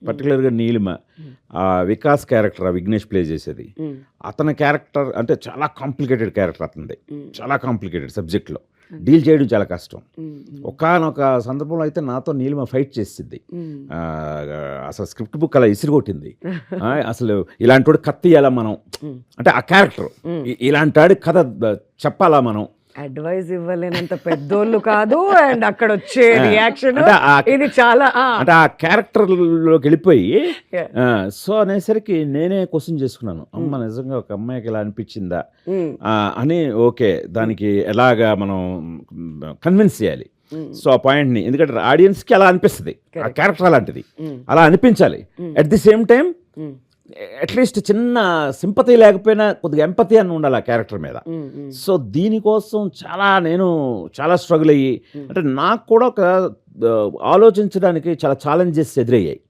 పర్టికులర్గా Neelima Vikas character Vignesh play చేసేది. అతని క్యారెక్టర్ అంటే చాలా కాంప్లికేటెడ్ క్యారెక్టర్ అతనిది, చాలా కాంప్లికేటెడ్ సబ్జెక్ట్లో డీల్ చేయడం చాలా కష్టం. ఒకానొక సందర్భంలో అయితే నాతో నీలిమ ఫైట్ చేసింది. అసలు స్క్రిప్ట్ బుక్ అలా ఇసిరిగొట్టింది. అసలు ఇలాంటి వాడు కత్తి ఎలా మనం, అంటే ఆ క్యారెక్టర్ ఇలాంటి వాడి కథ చెప్పాలా మనం, అడ్వైస్ ఇవ్వలేనంత పెద్దోళ్ళు కాదు. అండ్ అక్కడ వచ్చే రియాక్షన్ ఇది చాలా అంటే ఆ క్యారెక్టర్లోకి వెళ్ళిపోయి సో అనేసరికి నేనే క్వశ్చన్ చేసుకున్నాను, అమ్మ నిజంగా ఒక అమ్మాయికి ఇలా అనిపించిందా అని. ఓకే, దానికి ఎలాగా మనం కన్విన్స్ చేయాలి. సో ఆ పాయింట్ని, ఎందుకంటే ఆడియన్స్కి అలా అనిపిస్తుంది, ఆ క్యారెక్టర్ అలాంటిది, అలా అనిపించాలి. At the same time at least చిన్న సింపతి లేకపోయినా కొద్దిగా ఎంపతి అని ఉండాలి ఆ క్యారెక్టర్ మీద. సో దీనికోసం నేను చాలా స్ట్రగుల్ అయ్యి, అంటే నాకు కూడా ఒక ఆలోచించడానికి చాలా ఛాలెంజెస్ ఎదురయ్యాయి.